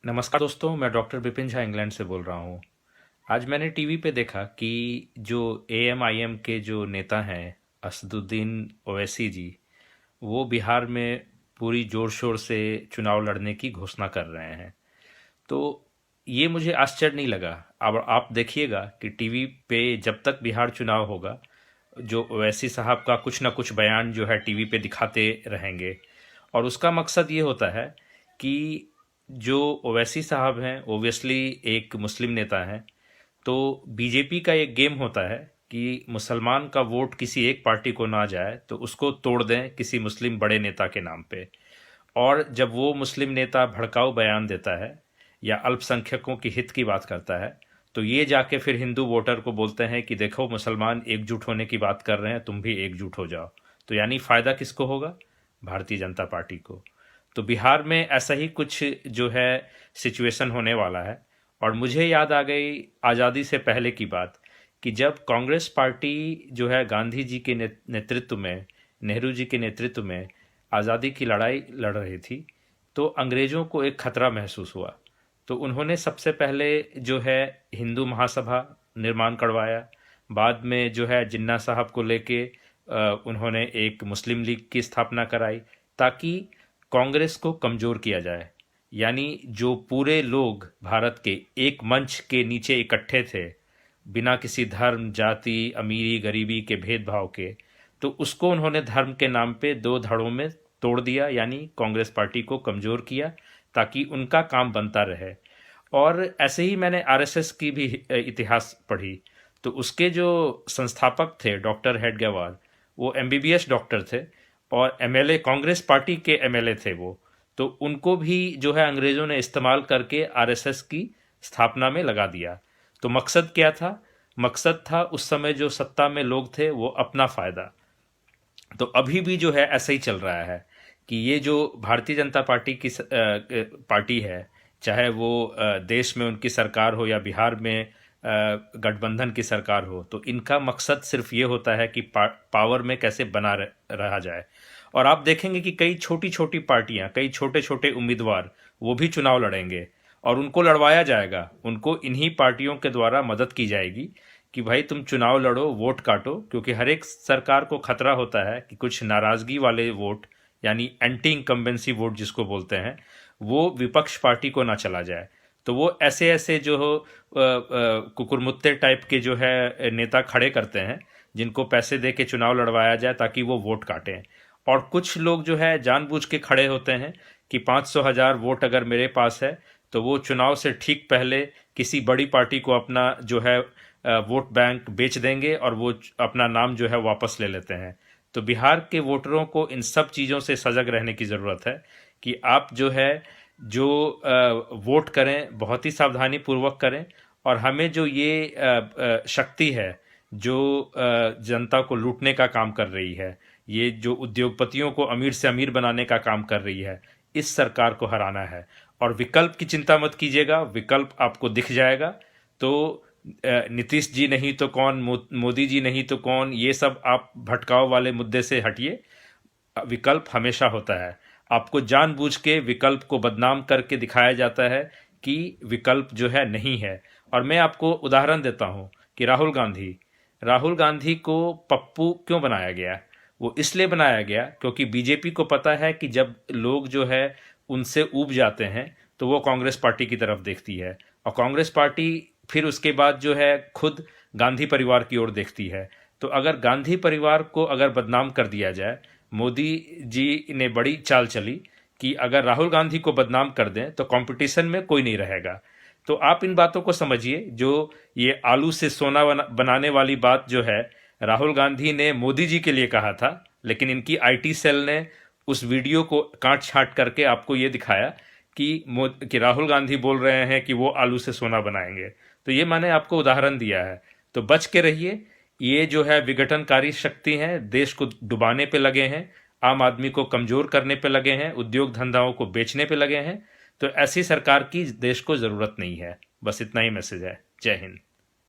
नमस्कार दोस्तों, मैं डॉक्टर विपिन झा इंग्लैंड से बोल रहा हूँ। आज मैंने टीवी पे देखा कि जो एएमआईएम के जो नेता हैं असदुद्दीन ओवैसी जी, वो बिहार में पूरी जोर शोर से चुनाव लड़ने की घोषणा कर रहे हैं। तो ये मुझे आश्चर्य नहीं लगा। अब आप देखिएगा कि टीवी पे जब तक बिहार चुनाव होगा, जो ओवैसी साहब का कुछ ना कुछ बयान जो है टीवी पे दिखाते रहेंगे। और उसका मकसद ये होता है कि जो ओवैसी साहब हैं ओबियसली एक मुस्लिम नेता हैं, तो बीजेपी का एक गेम होता है कि मुसलमान का वोट किसी एक पार्टी को ना जाए तो उसको तोड़ दें किसी मुस्लिम बड़े नेता के नाम पे। और जब वो मुस्लिम नेता भड़काऊ बयान देता है या अल्पसंख्यकों की हित की बात करता है, तो ये जाके फिर हिंदू वोटर को बोलते हैं कि देखो मुसलमान एकजुट होने की बात कर रहे हैं, तुम भी एकजुट हो जाओ। तो यानी फ़ायदा किसको होगा? भारतीय जनता पार्टी को। तो बिहार में ऐसा ही कुछ जो है सिचुएशन होने वाला है। और मुझे याद आ गई आज़ादी से पहले की बात कि जब कांग्रेस पार्टी जो है गांधी जी के नेतृत्व में, नेहरू जी के नेतृत्व में आज़ादी की लड़ाई लड़ रही थी, तो अंग्रेज़ों को एक खतरा महसूस हुआ। तो उन्होंने सबसे पहले जो है हिंदू महासभा निर्माण करवाया। बाद में जो है जिन्ना साहब को लेके उन्होंने एक मुस्लिम लीग की स्थापना कराई, ताकि कांग्रेस को कमज़ोर किया जाए। यानी जो पूरे लोग भारत के एक मंच के नीचे इकट्ठे थे, बिना किसी धर्म, जाति, अमीरी, गरीबी के भेदभाव के, तो उसको उन्होंने धर्म के नाम पे दो धड़ों में तोड़ दिया, यानी कांग्रेस पार्टी को कमज़ोर किया ताकि उनका काम बनता रहे। और ऐसे ही मैंने आरएसएस की भी इतिहास पढ़ी, तो उसके जो संस्थापक थे डॉक्टर हेडगेवार, वो एमबीबीएस डॉक्टर थे और एमएलए, कांग्रेस पार्टी के एमएलए थे वो। तो उनको भी जो है अंग्रेज़ों ने इस्तेमाल करके आरएसएस की स्थापना में लगा दिया। तो मकसद क्या था? मकसद था उस समय जो सत्ता में लोग थे वो अपना फ़ायदा। तो अभी भी जो है ऐसा ही चल रहा है कि ये जो भारतीय जनता पार्टी की पार्टी है, चाहे वो देश में उनकी सरकार हो या बिहार में गठबंधन की सरकार हो, तो इनका मकसद सिर्फ ये होता है कि पावर में कैसे बना रहा जाए। और आप देखेंगे कि कई छोटी छोटी पार्टियां, कई छोटे छोटे उम्मीदवार वो भी चुनाव लड़ेंगे और उनको लड़वाया जाएगा। उनको इन्हीं पार्टियों के द्वारा मदद की जाएगी कि भाई तुम चुनाव लड़ो, वोट काटो, क्योंकि हर एक सरकार को खतरा होता है कि कुछ नाराज़गी वाले वोट, यानी एंटी इनकम्बेंसी वोट जिसको बोलते हैं, वो विपक्ष पार्टी को ना चला जाए। तो वो ऐसे ऐसे जो हो कुकुरमुत्ते टाइप के जो है नेता खड़े करते हैं, जिनको पैसे दे के चुनाव लड़वाया जाए ताकि वो वोट काटें। और कुछ लोग जो है जानबूझ के खड़े होते हैं कि 500,000 वोट अगर मेरे पास है, तो वो चुनाव से ठीक पहले किसी बड़ी पार्टी को अपना जो है वोट बैंक बेच देंगे और वो अपना नाम जो है वापस ले लेते हैं। तो बिहार के वोटरों को इन सब चीज़ों से सजग रहने की ज़रूरत है कि आप जो है जो वोट करें बहुत ही सावधानी पूर्वक करें। और हमें जो ये शक्ति है जो जनता को लूटने का काम कर रही है, ये जो उद्योगपतियों को अमीर से अमीर बनाने का काम कर रही है, इस सरकार को हराना है। और विकल्प की चिंता मत कीजिएगा, विकल्प आपको दिख जाएगा। तो नीतीश जी नहीं तो कौन, मोदी जी नहीं तो कौन, ये सब आप भटकाव वाले मुद्दे से हटिए। विकल्प हमेशा होता है। आपको जानबूझ के विकल्प को बदनाम करके दिखाया जाता है कि विकल्प जो है नहीं है। और मैं आपको उदाहरण देता हूँ कि राहुल गांधी को पप्पू क्यों बनाया गया? वो इसलिए बनाया गया क्योंकि बीजेपी को पता है कि जब लोग जो है उनसे ऊब जाते हैं तो वो कांग्रेस पार्टी की तरफ देखती है, और कांग्रेस पार्टी फिर उसके बाद जो है खुद गांधी परिवार की ओर देखती है। तो अगर गांधी परिवार को अगर बदनाम कर दिया जाए, मोदी जी ने बड़ी चाल चली कि अगर राहुल गांधी को बदनाम कर दें तो कंपटीशन में कोई नहीं रहेगा। तो आप इन बातों को समझिए। जो ये आलू से सोना बनाने वाली बात जो है, राहुल गांधी ने मोदी जी के लिए कहा था, लेकिन इनकी आईटी सेल ने उस वीडियो को काट छांट करके आपको ये दिखाया कि राहुल गांधी बोल रहे हैं कि वो आलू से सोना बनाएंगे। तो ये मैंने आपको उदाहरण दिया है। तो बच के रहिए। ये जो है विघटनकारी शक्ति हैं, देश को डुबाने पे लगे हैं, आम आदमी को कमज़ोर करने पे लगे हैं, उद्योग धंधाओं को बेचने पे लगे हैं। तो ऐसी सरकार की देश को ज़रूरत नहीं है। बस इतना ही मैसेज है। जय हिंद।